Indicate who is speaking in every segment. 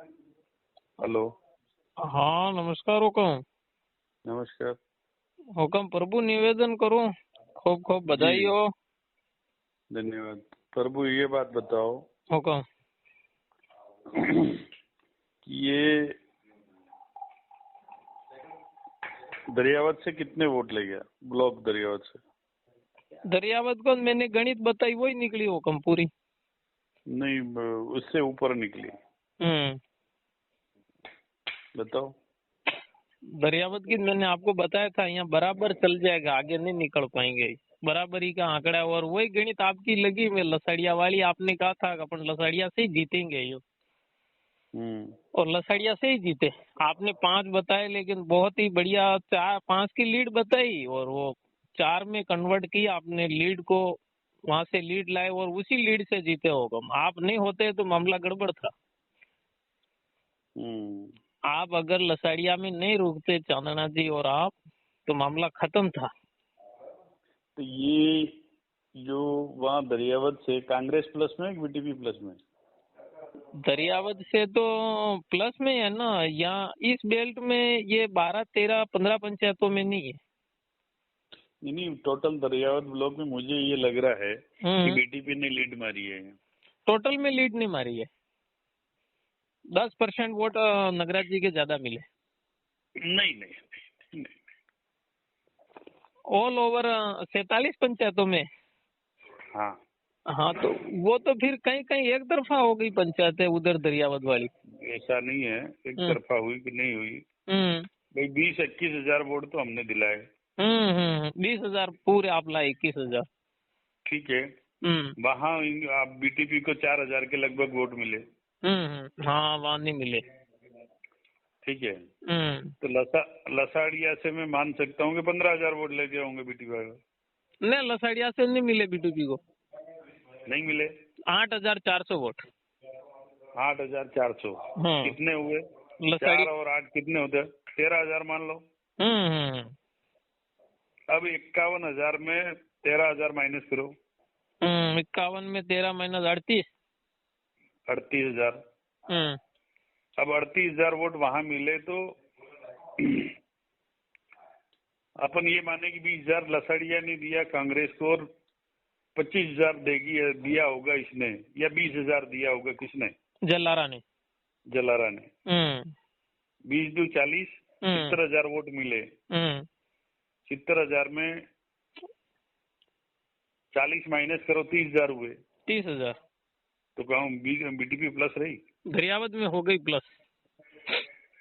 Speaker 1: Hello.
Speaker 2: हाँ नमस्कार हुकम।
Speaker 1: नमस्कार।
Speaker 2: हुकम प्रभु निवेदन करूं, खूब खूब
Speaker 1: जी,
Speaker 2: बधाई हो।
Speaker 1: धन्यवाद। प्रभु ये बात बताओ
Speaker 2: हुकम।
Speaker 1: कि ये दरियावत से कितने वोट ले गया, ब्लॉक दरियावत से?
Speaker 2: दरियावत को मैंने गणित बताई, वही निकली हुकम पूरी।
Speaker 1: नहीं, उससे ऊपर निकली।
Speaker 2: हम्म।
Speaker 1: बताओ।
Speaker 2: दरियावत की मैंने आपको बताया था, यहाँ बराबर चल जाएगा, आगे नहीं निकल पाएंगे। बराबरी का आंकड़ा, और वही गणित आपकी लगी में लसड़िया वाली। आपने कहा था कि अपन लसड़िया से ही जीतेंगे ये, और लसड़िया से ही जीते। आपने 5 बताए, लेकिन बहुत ही बढ़िया 4-5 की लीड बताई, और वो 4 में कन्वर्ट किया आपने लीड को। वहां से लीड लाए और उसी लीड से जीते होगा। आप नहीं होते तो मामला गड़बड़ था। आप अगर लसाड़िया में नहीं रुकते चांदना जी और आप, तो मामला खत्म था।
Speaker 1: तो ये जो वहाँ दरियावत से कांग्रेस प्लस में, बीटीपी प्लस में?
Speaker 2: दरियावत से तो प्लस में है ना। यहाँ इस बेल्ट में ये 12, 13, 15 पंचायतों में नहीं है।
Speaker 1: नहीं, टोटल दरियावत ब्लॉक में मुझे ये लग रहा है कि बीटीपी ने लीड मारी है।
Speaker 2: टोटल में लीड नहीं मारी है। 10% वोट नगराज जी के ज्यादा मिले।
Speaker 1: नहीं नहीं, नहीं, नहीं।
Speaker 2: ऑल ओवर 47 पंचायतों में।
Speaker 1: हाँ,
Speaker 2: हाँ, तो वो तो फिर कहीं कहीं एक तरफा हो गई पंचायत है उधर दरियावत वाली।
Speaker 1: ऐसा नहीं है एक
Speaker 2: हम्म।
Speaker 1: तरफा हुई कि नहीं हुई।
Speaker 2: हम्म।
Speaker 1: भाई 20-21 हजार वोट तो हमने दिलाए।
Speaker 2: 20,000 पूरे आप लाए, 21,000।
Speaker 1: ठीक है।
Speaker 2: हम्म।
Speaker 1: वहाँ आप बीटीपी को 4 हजार के लगभग वोट मिले।
Speaker 2: हाँ, वहाँ नहीं मिले।
Speaker 1: ठीक है।
Speaker 2: हम्म।
Speaker 1: तो लसाड़िया से मैं मान सकता हूँ कि 15 हजार वोट ले गए होंगे बीटीपी वाले।
Speaker 2: नहीं, लसाड़िया से नहीं मिले बीटीपी को।
Speaker 1: नहीं मिले।
Speaker 2: 8,400 वोट।
Speaker 1: 8,400 कितने हुए?
Speaker 2: लसाड़ी।
Speaker 1: 4 और 8 कितने होते? 13 हजार मान लो।
Speaker 2: हम्म।
Speaker 1: अब 51 हजार में 13 हजार माइनस करो।
Speaker 2: 51 में 13 माइनस 38।
Speaker 1: 38 हजार।
Speaker 2: हम्म।
Speaker 1: अब 38 हजार वोट वहां मिले तो अपन ये माने कि 20 हजार लसड़िया ने दिया कांग्रेस को, और 25 हजार दिया होगा इसने, या 20 हजार दिया होगा किसने?
Speaker 2: जलारा ने।
Speaker 1: जलारा ने। 20-2 40, 70 हजार वोट मिले। 70 हजार में 40 माइनस करो, 30 हजार हुए।
Speaker 2: 30,000
Speaker 1: तो कहूँ बीटीपी प्लस रही?
Speaker 2: दरियावत में हो गई प्लस।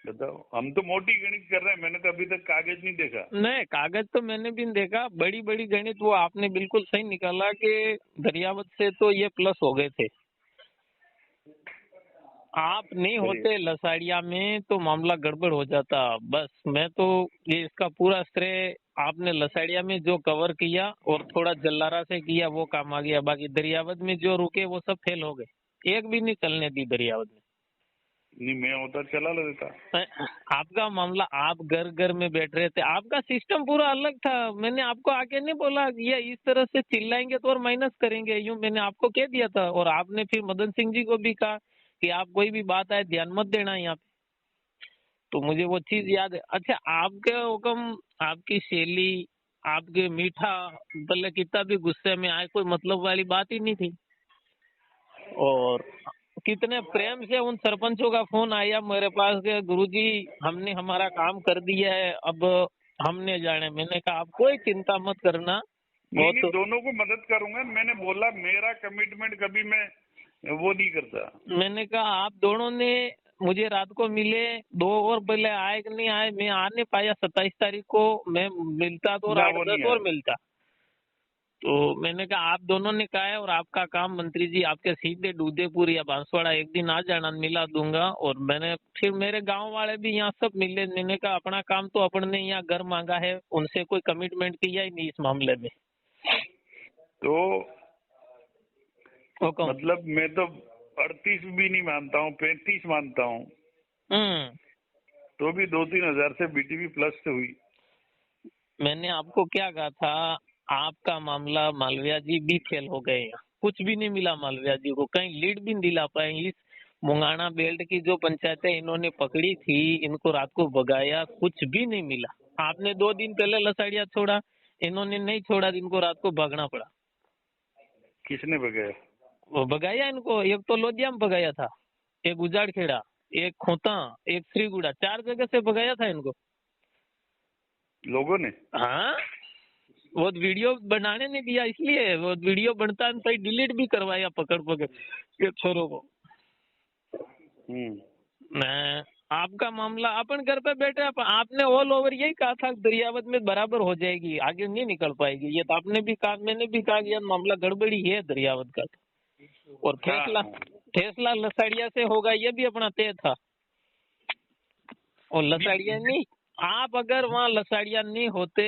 Speaker 1: बताओ, हम तो मोटी गणित कर रहे हैं, मैंने तो अभी तक कागज नहीं देखा।
Speaker 2: नहीं, कागज तो मैंने भी देखा। बड़ी बड़ी गणित वो आपने बिल्कुल सही निकाला कि दरियावत से तो ये प्लस हो गए थे। आप नहीं होते लसाड़िया में तो मामला गड़बड़ हो जाता। बस मैं तो ये इसका पूरा श्रेय आपने लसाड़िया में जो कवर किया और थोड़ा जल्लारा से किया, वो काम आ गया। बाकी दरियावत में जो रुके वो सब फेल हो गए। एक भी नहीं चलने दी दरियावत में।
Speaker 1: नहीं, मैं होता चला लेता।
Speaker 2: आपका मामला, आप घर घर में बैठ रहे थे, आपका सिस्टम पूरा अलग था। मैंने आपको आके नहीं बोला कि ये इस तरह से चिल्लाएंगे तो और माइनस करेंगे, यूं मैंने आपको कह दिया था। और आपने फिर मदन सिंह जी को भी कहा कि आप कोई भी बात आए ध्यान मत देना यहाँ पे। तो मुझे वो चीज याद है। अच्छा, आपके हुक्म, आपकी शैली, आपके मीठा, मतलब कितना भी गुस्से में आए, कोई मतलब वाली बात ही नहीं थी। और कितने प्रेम से उन सरपंचों का फोन आया मेरे पास कि गुरुजी हमने हमारा काम कर दिया है, अब हमने जाने। मैंने कहा आप कोई चिंता मत करना।
Speaker 1: नहीं
Speaker 2: वो
Speaker 1: नहीं,
Speaker 2: तो
Speaker 1: दोनों को मदद करूंगा। मैंने बोला मेरा कमिटमेंट कभी मैं वो नहीं करता।
Speaker 2: मैंने कहा आप दोनों ने मुझे रात को मिले, 2 और पहले आए कि नहीं आए, मैं आ नहीं पाया। 27 तारीख को मैं मिलता तो, और
Speaker 1: ना, वो
Speaker 2: 8-10
Speaker 1: नहीं
Speaker 2: और
Speaker 1: आया।
Speaker 2: मिलता। तो मैंने कहा आप दोनों ने कहा है, और आपका काम मंत्री जी आपके सीधे दूधेपुर या बांसवाड़ा एक दिन आ जाना, मिला दूंगा। और मैंने फिर मेरे गांव वाले भी यहाँ सब मिले। मैंने कहा अपना काम तो अपन ने यहाँ घर मांगा है, उनसे कोई कमिटमेंट किया ही नहीं इस मामले में।
Speaker 1: तो
Speaker 2: हुक्म।
Speaker 1: मतलब मैं तो 38 भी नहीं मानता हूँ, 35 मानता हूँ। तो भी 2-3 हजार से बीटीपी प्लस से हुई।
Speaker 2: मैंने आपको क्या कहा था, आपका मामला मालविया जी भी फेल हो गए। कुछ भी नहीं मिला मालविया जी को, कहीं लीड भी नहीं दिला पाए। इस मुंगाना बेल्ट की जो पंचायतें इन्होंने पकड़ी थी, इनको रात को भगाया, कुछ भी नहीं मिला। आपने 2 दिन पहले लसाड़िया छोड़ा, इन्होंने नहीं छोड़ा, इनको रात को भागना पड़ा।
Speaker 1: किसने भगाया?
Speaker 2: वो भगाया इनको, एक तो लोदिया में भगाया था, एक उजाड़खेड़ा, एक खोता, एक श्रीगुड़ा, 4 जगह से भगाया था इनको
Speaker 1: लोगों ने।
Speaker 2: हाँ, वो वीडियो बनाने नहीं दिया, इसलिए वो वीडियो बनता है तो डिलीट भी करवाया पकड़ पकड़ के छोरों को। मैं आपका मामला अपन घर पे बैठे, आपने ऑल ओवर यही कहा था दरियावत में बराबर हो जाएगी, आगे नहीं निकल पाएगी। ये तो आपने भी कहा, मैंने भी कहा कि यार मामला गड़बड़ी है दरियावत का। और फैसला लसाड़िया से होगा ये भी अपना तय था। और लसाड़िया नहीं, आप अगर वहाँ लसाड़िया नहीं होते,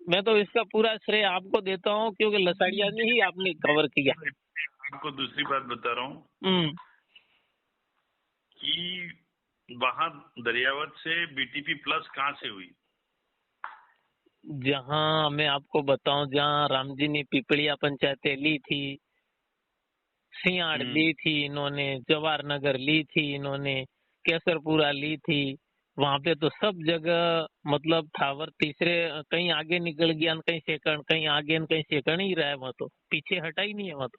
Speaker 2: मैं तो इसका पूरा श्रेय आपको देता हूँ, क्योंकि लसाड़िया ने ही आपने कवर किया।
Speaker 1: आपको दूसरी बात बता रहा हूँ कि वहाँ दरियावत से बीटीपी प्लस कहाँ से हुई?
Speaker 2: जहाँ मैं आपको बताऊं, जहाँ रामजी ने पिपलिया पंचायतें ली थी, सियाड़ ली थी इन्होंने, जवाहर नगर ली थी इन्होंने, केसरपुरा ली थी, वहाँ पे तो सब जगह मतलब थावर तीसरे, कहीं आगे निकल गया, कहीं सेकंड, कहीं आगे कहीं सेकंड ही रहा है, वहाँ तो पीछे हटा ही नहीं है वहाँ तो।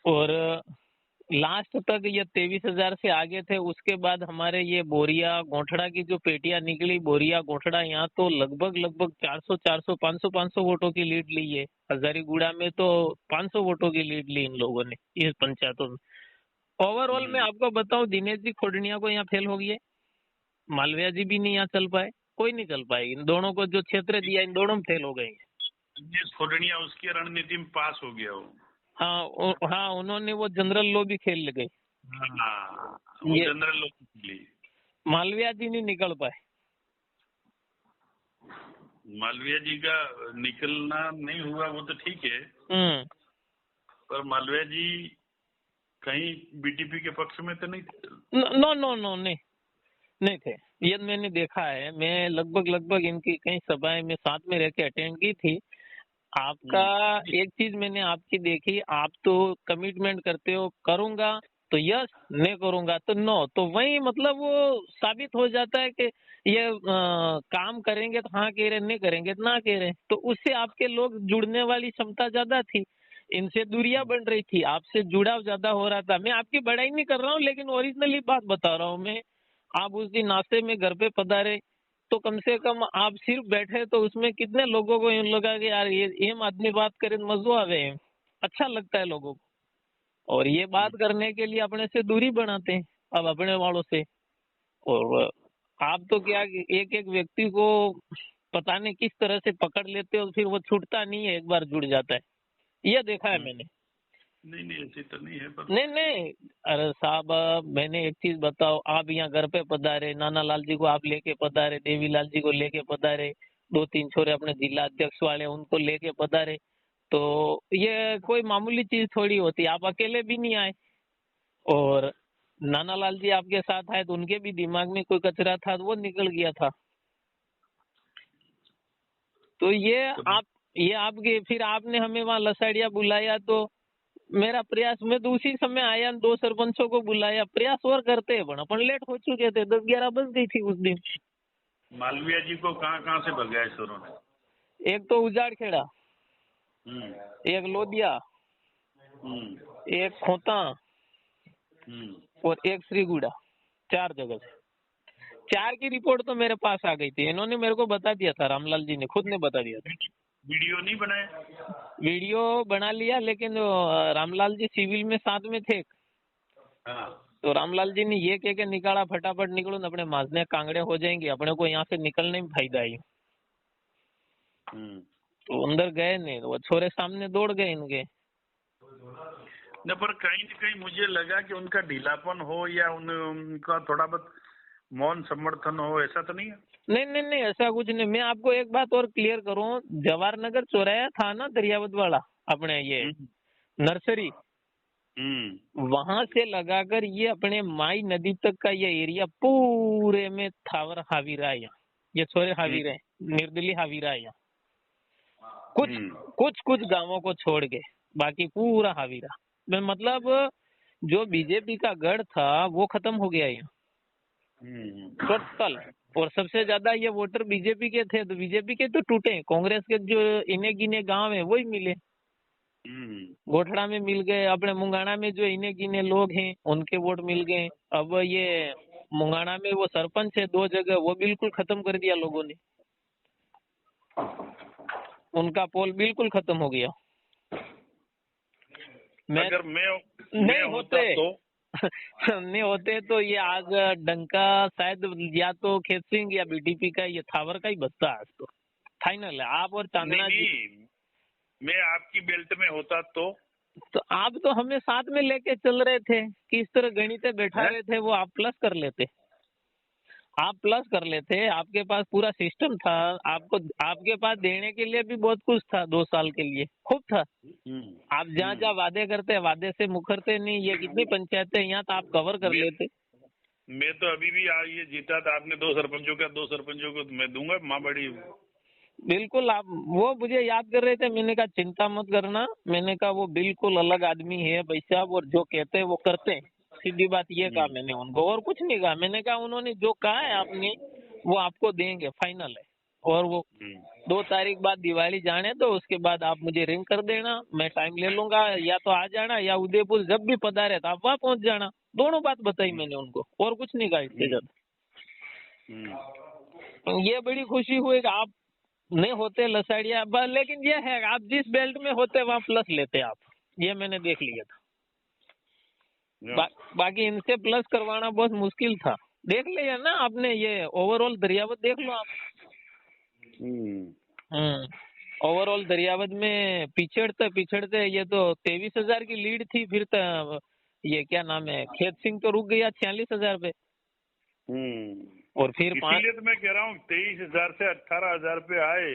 Speaker 2: और लास्ट तक ये 23,000 से आगे थे। उसके बाद हमारे ये बोरिया गोठड़ा की जो पेटियां निकली, बोरिया गोठड़ा, यहाँ तो लगभग 400 500 वोटों की लीड ली है। हजारीगुड़ा में तो 500 वोटों की लीड ली इन लोगों ने इस पंचायतों में। ओवरऑल मैं आपको बताऊं, दिनेश जी खोडनिया को यहाँ फेल हो गए, मालविया जी भी नहीं यहाँ चल पाए, कोई नहीं चल पाए। इन दोनों को जो क्षेत्र दिया, इन दोनों में फेल हो गए।
Speaker 1: दिनेश खोडनिया उसकी रणनीति में पास हो गया वो।
Speaker 2: हाँ, उन्होंने वो जनरल लो भी खेल गए।
Speaker 1: वो जनरल लो खेली।
Speaker 2: मालविया जी नहीं निकल पाए।
Speaker 1: मालविया जी का निकलना नहीं हुआ वो तो ठीक है, पर मालविया जी कहीं बीटीपी के पक्ष में तो नहीं थे।
Speaker 2: नो नहीं थे। ये मैंने देखा है, मैं लगभग इनकी कई सभाएं में साथ में रह के अटेंड की थी। आपका एक चीज मैंने आपकी देखी, आप तो कमिटमेंट करते हो, करूंगा तो यस, नहीं करूंगा तो नो, तो वही मतलब वो साबित हो जाता है कि ये काम करेंगे तो हाँ कह रहे, नहीं करेंगे तो ना कह रहे। तो उससे आपके लोग जुड़ने वाली क्षमता ज्यादा थी, इनसे दूरियां बन रही थी, आपसे जुड़ाव ज्यादा हो रहा था। मैं आपकी बड़ाई नहीं कर रहा हूँ, लेकिन ओरिजिनली बात बता रहा हूँ मैं। आप उस दिन नाश्ते में घर पे पधारे तो कम से कम आप सिर्फ बैठे तो उसमें कितने लोगों को यूं लगा कि यार ये आदमी बात करे तो मजो आवे, अच्छा लगता है लोगों को। और ये बात करने के लिए अपने से दूरी बनाते हैं अब अपने वालों से। और आप तो क्या, एक एक व्यक्ति को पता नहीं किस तरह से पकड़ लेते हो, फिर वो छूटता नहीं है, एक बार जुड़ जाता है। ये देखा है मैंने।
Speaker 1: नहीं ऐसी तो नहीं है पर
Speaker 2: नहीं, अरे साहब मैंने एक चीज बताओ, आप यहाँ घर पे पधारे, नाना लाल जी को आप लेके पधारे, देवीलाल जी को लेके पधारे, 2-3 छोरे अपने जिला अध्यक्ष वाले उनको लेके पधारे, तो ये कोई मामूली चीज थोड़ी होती। आप अकेले भी नहीं आए, और नाना लाल जी आपके साथ आए तो उनके भी दिमाग में कोई कचरा था तो वो निकल गया था। तो ये आपके, फिर आपने हमें वहाँ लसाड़िया बुलाया, तो मेरा प्रयास, मैं तो उसी समय आया, 2 सरपंचों को बुलाया, प्रयास और करते हैं, अपन लेट हो चुके थे, 10-11 बज गई थी उस दिन।
Speaker 1: मालविया जी को कहाँ से भगाया शोरों ने?
Speaker 2: एक तो उजाड़खेड़ा, एक लोदिया, एक खोता, और एक श्रीगुड़ा, 4 जगह से। 4 की रिपोर्ट तो मेरे पास आ गई थी, इन्होंने मेरे को बता दिया था, रामलाल जी ने खुद ने बता दिया था।
Speaker 1: वीडियो नहीं बनाया?
Speaker 2: वीडियो बना लिया, लेकिन रामलाल जी सिविल में साथ में थे। तो रामलाल जी ने ये कह के निकाला, फटाफट निकलो, अपने माजने कांगड़े हो जाएंगे, अपने को यहाँ से निकलने में फायदा है। तो अंदर गए नहीं, तो वो छोरे सामने दौड़ गए इनके।
Speaker 1: न पर कहीं न कहीं मुझे लगा कि उनका ढीलापन हो या उनका थोड़ा बहुत मौन समर्थन हो, ऐसा तो नहीं है?
Speaker 2: नहीं, ऐसा कुछ नहीं। मैं आपको एक बात और क्लियर करूं, जवाहर नगर चौराया था ना दरियावत वाला, अपने ये नर्सरी, वहां से लगाकर ये अपने माई नदी तक का ये एरिया पूरे में थावर हावी रहा है। यहाँ ये छोरे हावी रहे, निर्दली हावी रहा है यहाँ, कुछ गांवों को छोड़ के बाकी पूरा हावी रहा। मतलब जो बीजेपी का गढ़ था वो खत्म हो गया यहाँ टोटल। और सबसे ज्यादा ये वोटर बीजेपी के थे, तो बीजेपी के तो टूटे, कांग्रेस के जो इन्हे गिने गांव है वही मिले। गोठड़ा में मिल गए, अपने मुंगाना में जो इन्हे गिने लोग हैं उनके वोट मिल गए। अब ये मुंगाना में वो सरपंच है 2 जगह, वो बिल्कुल खत्म कर दिया लोगों ने, उनका पोल बिल्कुल खत्म हो गया।
Speaker 1: अगर मैं होता तो
Speaker 2: नहीं होते तो ये आज डंका शायद या तो खेत सिंह या बीटीपी का, ये थावर का ही बचता आज तो फाइनल है। आप और चांदना जी,
Speaker 1: मैं आपकी बेल्ट में होता तो
Speaker 2: आप तो हमें साथ में लेके चल रहे थे, किस तरह गणित बैठा रहे थे, वो आप प्लस कर लेते, आप प्लस कर लेते, आपके पास पूरा सिस्टम था, आपको आपके पास देने के लिए भी बहुत कुछ था, 2 साल के लिए खूब था। आप जहाँ जहाँ वादे करते, वादे से मुखरते नहीं। ये कितनी पंचायतें यहाँ तो आप कवर कर लेते।
Speaker 1: मैं तो अभी भी ये जीता था, आपने 2 सरपंचों को मैं दूंगा माँ बड़ी।
Speaker 2: बिल्कुल, आप वो मुझे याद कर रहे थे, मैंने कहा चिंता मत करना, मैंने कहा वो बिल्कुल अलग आदमी है भाई साहब, और जो कहते हैं वो करते हैं, सीधी बात ये कहा मैंने उनको, और कुछ नहीं कहा। मैंने कहा उन्होंने जो कहा है आपने वो आपको देंगे, फाइनल है। और वो 2 तारीख बाद दिवाली जाने तो उसके बाद आप मुझे रिंग कर देना, मैं टाइम ले लूंगा, या तो आ जाना या उदयपुर जब भी पधारे तो आप वहाँ पहुँच जाना। दोनों बात बताई मैंने उनको, और कुछ नहीं कहा इससे ज्यादा। ये बड़ी खुशी हुई कि आप नहीं होते लसाड़िया, लेकिन ये है आप जिस बेल्ट में होते वहाँ प्लस लेते आप, ये मैंने देख लिया था। बाकी इनसे प्लस करवाना बहुत मुश्किल था। देख लिया ना आपने, ये ओवरऑल दरियावत देख लो आप। ओवरऑल दरियावत में पिछड़ते ये तो 23,000 की लीड थी, फिर तो ये क्या नाम है खेत सिंह तो रुक गया 46,000 पे। और फिर
Speaker 1: इसीलिए तो मैं कह रहा हूँ 23,000 से 18,000 पे आए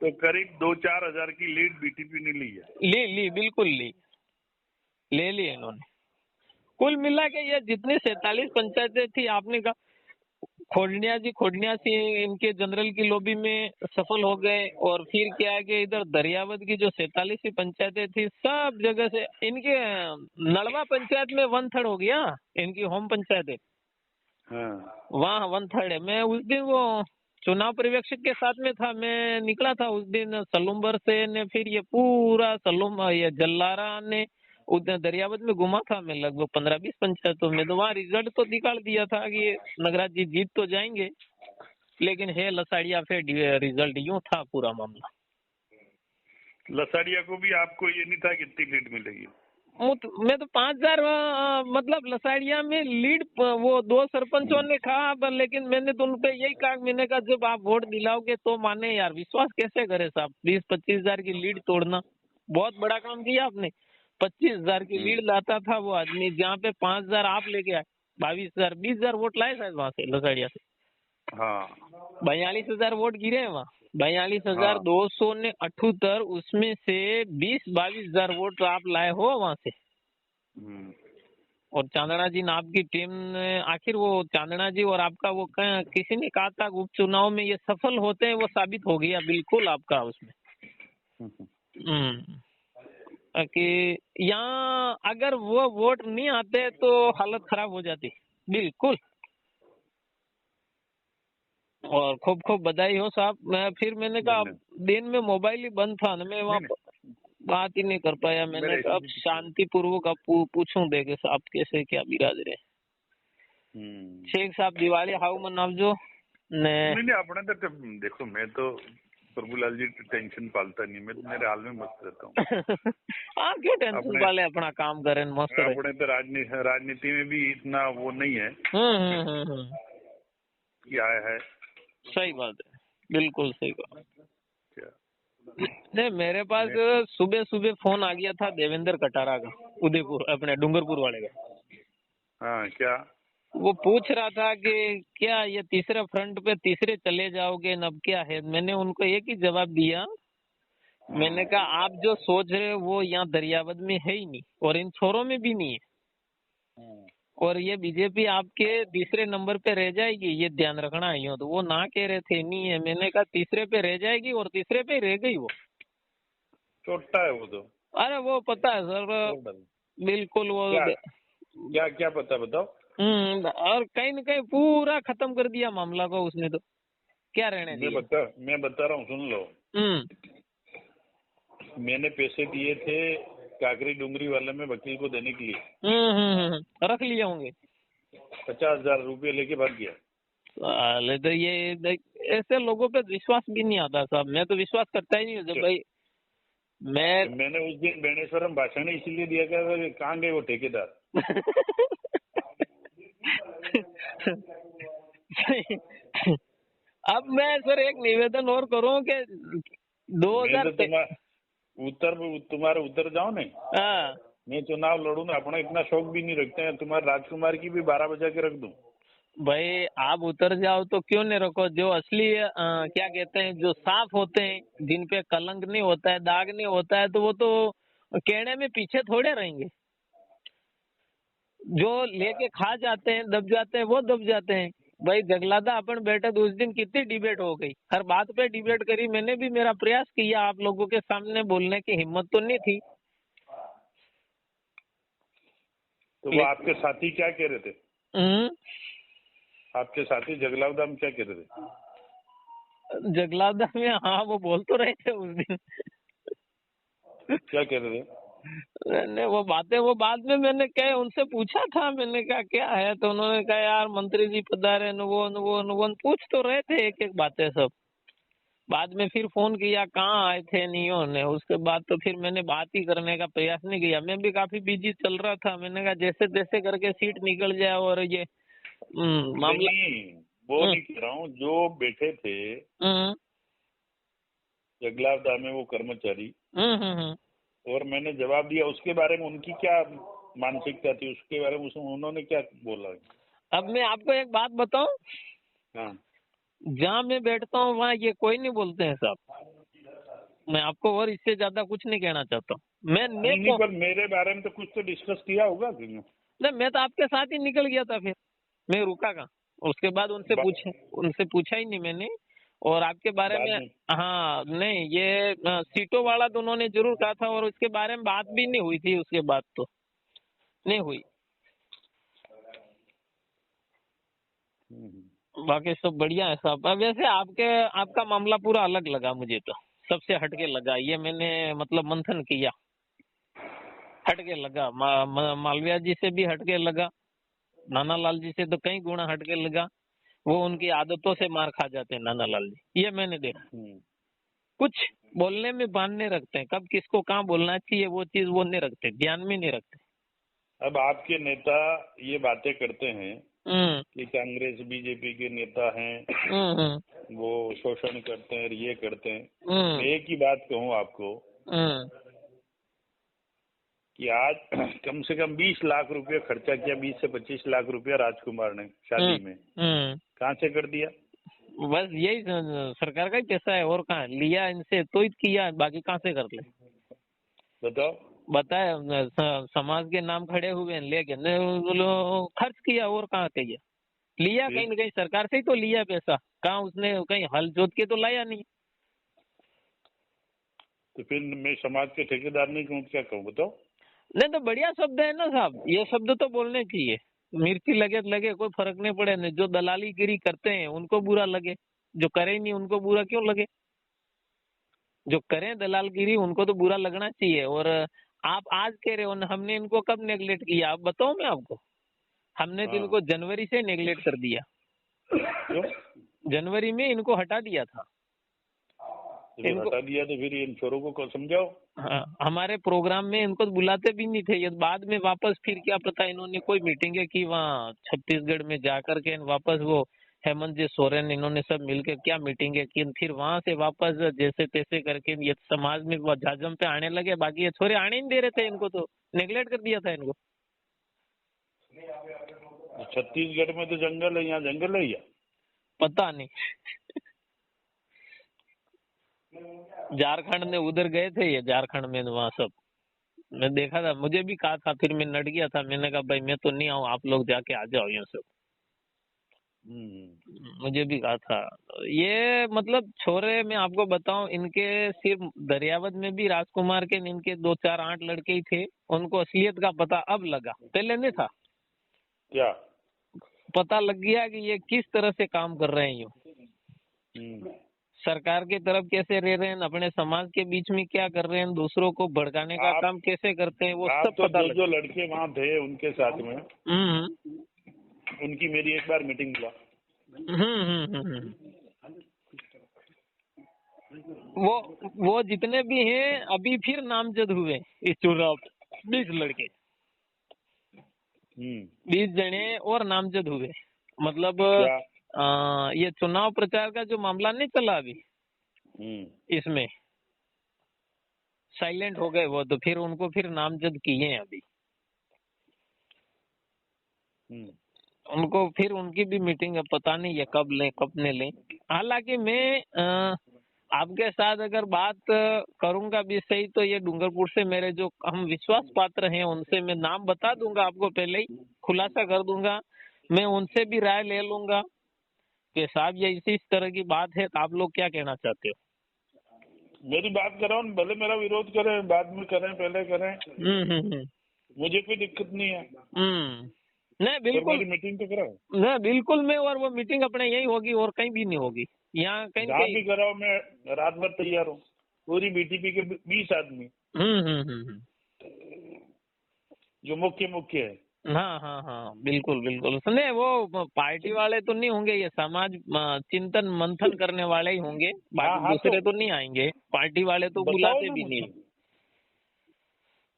Speaker 1: तो करीब 2-4 हजार की लीड बीटीपी ने ली है।
Speaker 2: ली बिल्कुल ले ली इन्होंने। कुल मिला के ये जितनी 47 पंचायतें थी, आपने कहा खोडनिया सी इनके जनरल की लॉबी में सफल हो गए। और फिर क्या है कि इधर दरियावत की जो 47 पंचायतें थी सब जगह से, इनके नड़वा पंचायत में 1/3 हो गया, इनकी होम पंचायत है वहाँ 1/3 है। मैं उस दिन वो चुनाव पर्यवेक्षक के साथ में था, मैं निकला था उस दिन सलूम्बर से ने, फिर ये पूरा ये जल्लारा ने उधर दरियावत में घुमा था मैं, लगभग 15-20 पंचायतों में। तो वहाँ रिजल्ट तो निकाल दिया था कि नगराज जी जीत तो जाएंगे, लेकिन है लसाड़िया फिर रिजल्ट यूं था पूरा मामला।
Speaker 1: लसाड़िया को भी आपको ये नहीं था कितनी लीड मिलेगी।
Speaker 2: मैं तो 5,000 मतलब लसाड़िया में लीड, वो 2 सरपंचों ने कहा, लेकिन मैंने तो उनपे यही कहा, मैंने कहा जब आप वोट दिलाओगे तो माने यार, विश्वास कैसे करे साहब। 20-25 हजार की लीड तोड़ना बहुत बड़ा काम किया आपने। 25,000 की लीड लाता था वो आदमी, जहाँ पे 5,000 आप लेके आए, 22,000 20,000 वोट लाए शायद वहाँ से लसाड़िया से। 42,000 वोट गिरे हैं वहाँ, 42,200 ने 78, उसमें से 20-22,000 वोट आप लाए हो वहाँ से। और चांदना जी ने, आपकी टीम ने, आखिर वो चांदना जी और आपका वो किसी ने कहा था उपचुनाव में ये सफल होते हैं, वो साबित हो गया बिल्कुल आपका उसमें। कि यहाँ अगर वो वोट नहीं आते तो हालत खराब हो जाती बिल्कुल। और खूब खूब बधाई हो साहब। मैंने कहा दिन में मोबाइल ही बंद था ना, मैं वहाँ बात ही नहीं कर पाया। मैंने कहा अब शांति पूर्वक आप पूछूं देखे साहब कैसे क्या बिराज रहे। शेख साहब दिवाली हाउ मनावजो ने।
Speaker 1: नहीं अपने तो देखो, मैं तो प्रभुलाल जी टेंशन पालता नहीं, मैं तो मेरे हाल में मस्त रहता हूँ।
Speaker 2: हाँ क्यों टेंशन पाले, अपना काम करें मस्त रहे।
Speaker 1: अपने तो राजनीति में भी इतना वो नहीं है। क्या है,
Speaker 2: सही बात है, बिल्कुल सही बात। नहीं मेरे पास सुबह सुबह फोन आ गया था देवेंद्र कटारा का, उदयपुर अपने डूंगरपुर वाले का।
Speaker 1: क्या
Speaker 2: वो पूछ रहा था कि क्या ये तीसरे फ्रंट पे तीसरे चले जाओगे, अब क्या है। मैंने उनको एक ही जवाब दिया, मैंने कहा आप जो सोच रहे हो वो यहाँ दरियावत में है ही नहीं, और इन छोरों में भी नहीं है। और ये बीजेपी आपके तीसरे नंबर पे रह जाएगी, ये ध्यान रखना है। तो वो ना कह रहे थे नहीं है, मैंने कहा तीसरे पे रह जाएगी, और तीसरे पे रह गई वो।
Speaker 1: छोटा है वो तो।
Speaker 2: अरे वो पता है सर, बिल्कुल वो
Speaker 1: क्या क्या पता बताओ।
Speaker 2: और कहीं न कहीं पूरा खत्म कर दिया मामला को उसने तो, क्या रहने दिया।
Speaker 1: मैं बता रहा हूँ, सुन लो। मैंने पैसे दिए थे काकरी डूंगरी वाले में वकील को देने के लिए।
Speaker 2: रख लिए होंगे।
Speaker 1: 50,000 रुपये लेके भाग गया।
Speaker 2: साले तो ये ऐसे लोगों पे विश्वास भी नहीं आता साहब, मैं तो विश्वास करता ही नहीं हूँ जब भाई
Speaker 1: मैंने उस दिन बेणेश्वर में भाषण इसीलिए दिया था, कहाँ गए वो ठेकेदार।
Speaker 2: अब मैं सर एक निवेदन और करूं कि 2000
Speaker 1: तुम्हारे उतर जाओ नहीं।
Speaker 2: हाँ,
Speaker 1: मैं चुनाव लड़ू ना, अपना इतना शौक भी नहीं रखते हैं। तुम्हारे राजकुमार की भी 12 बजा के रख दूं।
Speaker 2: भाई आप उतर जाओ तो क्यों नहीं रखो, जो असली क्या कहते हैं, जो साफ होते हैं, जिन पे कलंक नहीं होता है, दाग नहीं होता है, तो वो तो कहने में पीछे थोड़े रहेंगे। जो लेके खा जाते हैं, दब जाते हैं, वो दब जाते हैं। भाई जगलादा अपन बैठे तो उस दिन कितनी डिबेट हो गई, हर बात पे डिबेट करी, मैंने भी मेरा प्रयास किया, आप लोगों के सामने बोलने की हिम्मत तो नहीं थी।
Speaker 1: तो वो आपके साथी क्या कह रहे थे? आपके साथी जगलावदा में क्या कह रहे थे?
Speaker 2: जगलावदा में हाँ वो बोल तो रहे थे उस दिन।
Speaker 1: क्या कह रहे थे?
Speaker 2: नहीं वो बातें, वो बाद में मैंने क्या उनसे पूछा था, मैंने कहा क्या है, तो उन्होंने कहा यार मंत्री जी पधारे, वो पूछ तो रहे थे एक एक बातें सब। बाद में फिर फोन किया कहाँ आए थे नहीं होने, उसके बाद तो फिर मैंने बात ही करने का प्रयास नहीं किया। मैं भी काफी बिजी चल रहा था, मैंने कहा जैसे तैसे करके सीट निकल जाए और ये मामला।
Speaker 1: वो नहीं कह रहा हूँ, जो बैठे थे जगलावदा में वो कर्मचारी, और मैंने जवाब दिया, उसके बारे में उनकी क्या मानसिकता थी, उसके बारे में उन्होंने क्या बोला?
Speaker 2: अब मैं आपको एक बात बताऊं,
Speaker 1: हाँ,
Speaker 2: जहाँ मैं बैठता हूँ वहाँ ये कोई नहीं बोलते हैं साहब। मैं आपको और इससे ज्यादा कुछ नहीं कहना चाहता हूँ।
Speaker 1: नहीं, पर मेरे बारे में तो कुछ तो डिस्कस किया होगा।
Speaker 2: नहीं, मैं तो आपके साथ ही निकल गया था, फिर मैं रुका कहाँ। उसके बाद उनसे पूछा ही नहीं मैंने। और आपके बारे में हाँ नहीं, ये सीटों वाला तो उन्होंने जरूर कहा था, और उसके बारे में बात भी नहीं हुई थी, उसके बाद तो नहीं हुई। बाकी सब बढ़िया है साहब। वैसे आपका मामला पूरा अलग लगा मुझे, तो सबसे हटके लगा ये, मैंने मतलब मंथन किया, हटके लगा। मालविया जी से भी हटके लगा, नाना लाल जी से तो कई गुना हटके लगा। वो उनकी आदतों से मार खा जाते हैं नाना लाल जी, ये मैंने देखा। कुछ बोलने में बांध नहीं रखते हैं, कब किसको कहाँ बोलना चाहिए वो चीज वो नहीं रखते, ध्यान में नहीं रखते।
Speaker 1: अब आपके नेता ये बातें करते हैं कि कांग्रेस बीजेपी के नेता हैं, वो शोषण करते हैं, ये करते हैं। मैं एक ही बात कहूँ आपको कि आज कम से कम 20 लाख रुपए खर्चा किया, 20 से 25 लाख रुपया राजकुमार ने शादी में, कहाँ से कर दिया?
Speaker 2: बस यही सरकार का ही पैसा है, और कहाँ लिया इनसे तो किया, बाकी कहाँ से कर ले
Speaker 1: बताओ।
Speaker 2: बताए समाज के नाम खड़े हुए लेके खर्च किया, और कहाँ किया, लिया कहीं न कहीं सरकार से ही तो लिया पैसा, कहाँ उसने कहीं हल जोत के तो लाया नहीं।
Speaker 1: तो फिर मैं समाज के ठेकेदार नहीं कहूँ, क्या कहूँ बताओ?
Speaker 2: नहीं तो बढ़िया शब्द है ना साहब, ये शब्द तो बोलने चाहिए। मिर्ची लगे तो लगे, कोई फर्क नहीं पड़े। नहीं जो दलालीगिरी करते हैं उनको बुरा लगे, जो करे नहीं उनको बुरा क्यों लगे? जो करें दलालगिरी उनको तो बुरा लगना चाहिए। और आप आज कह रहे हो ना हमने इनको कब नेगलेक्ट किया, आप बताओ मैं आपको। हमने तो इनको जनवरी से नेगलेक्ट कर दिया, जनवरी में इनको हटा दिया था।
Speaker 1: इनको हटा दिया तो फिर इन छोरों को समझाओ।
Speaker 2: हाँ, हमारे प्रोग्राम में इनको बुलाते भी नहीं थे। ये बाद में वापस फिर क्या पता इन्होंने कोई मीटिंगें की वहाँ छत्तीसगढ़ में जाकर के, वापस वो हेमंत जी सोरेन इन्होंने सब मिलकर क्या मीटिंगें की, फिर वहां से वापस जैसे तैसे करके ये समाज में झाजम पे आने लगे। बाकी ये छोरे आने नहीं दे रहे थे इनको, तो नेगलेक्ट कर दिया था इनको।
Speaker 1: छत्तीसगढ़ में तो जंगल है, यहाँ जंगल है या
Speaker 2: पता नहीं। झारखंड में उधर गए थे ये, झारखंड में वहाँ सब मैं देखा था, मुझे भी कहा था, फिर मैं नट गया था। मैंने कहा भाई मैं तो नहीं आऊँ, आप लोग जाके आ जाओ यहाँ सब। मुझे भी कहा था। ये मतलब छोरे मैं आपको बताऊं, इनके सिर्फ दरियावद में भी राजकुमार के इनके 2-4-8 लड़के ही थे, उनको असलियत का पता अब लगा, पहले नहीं था।
Speaker 1: क्या
Speaker 2: पता लग गया कि ये किस तरह से काम कर रहे हैं, यूँ सरकार के तरफ कैसे रह रहे हैं, अपने समाज के बीच में क्या कर रहे हैं, दूसरों को भड़काने का काम कैसे करते हैं, वो सब
Speaker 1: तो
Speaker 2: पता
Speaker 1: जो लड़के वहाँ थे उनके साथ में उनकी मेरी एक बार मीटिंग हुआ।
Speaker 2: वो जितने भी हैं अभी फिर नामजद हुए इस चुनाव, 20 लड़के 20 जने और नामजद हुए। मतलब ये चुनाव प्रचार का जो मामला नहीं चला अभी, इसमें साइलेंट हो गए वो, तो फिर उनको फिर नामजद किए हैं अभी। उनको फिर उनकी भी मीटिंग है, पता नहीं ये कब लें कब नहीं लें। हालांकि मैं आपके साथ अगर बात करूंगा भी सही, तो ये डूंगरपुर से मेरे जो हम विश्वास पात्र हैं उनसे मैं नाम बता दूंगा, आपको पहले ही खुलासा कर दूंगा। मैं उनसे भी राय ले लूंगा कि साहब ये इस तरह की बात है, तो आप लोग क्या कहना चाहते हो?
Speaker 1: मेरी बात कराओ, भले मेरा विरोध करें, बाद में करें, पहले करें। मुझे कोई दिक्कत नहीं है।
Speaker 2: नहीं बिल्कुल,
Speaker 1: मेरी मीटिंग तो कराओ।
Speaker 2: नहीं बिल्कुल, मैं और वो मीटिंग अपने यही होगी और कहीं भी नहीं होगी, यहाँ कहीं
Speaker 1: भी कराओ, मैं रात भर तैयार हूँ। पूरी बीटीपी के 20 आदमी जो मुख्य है।
Speaker 2: हाँ बिल्कुल बिल्कुल। नहीं वो पार्टी वाले तो नहीं होंगे, ये समाज चिंतन मंथन करने वाले ही होंगे, बाकी दूसरे तो नहीं आएंगे, पार्टी वाले तो बुलाते भी नहीं।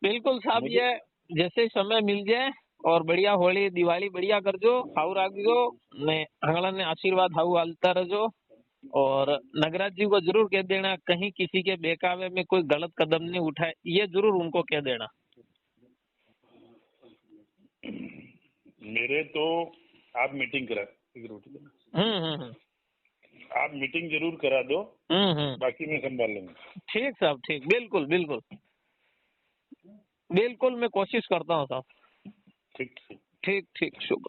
Speaker 2: बिल्कुल साहब, ये जैसे समय मिल जाए और बढ़िया होली दिवाली बढ़िया कर जो, हाउ राखजो ने आंगला ने आशीर्वाद हाउ आलता रहो। और नगराज जी को जरूर कह देना कहीं किसी के बेकावे में कोई गलत कदम नहीं उठाए, ये जरूर उनको कह देना।
Speaker 1: मेरे तो आप मीटिंग करा, आप मीटिंग जरूर करा दो। बाकी मैं संभाल लूंगा।
Speaker 2: ठीक साहब, ठीक, बिल्कुल बिल्कुल बिल्कुल, मैं कोशिश करता हूँ साहब।
Speaker 1: ठीक
Speaker 2: ठीक ठीक, शुभ।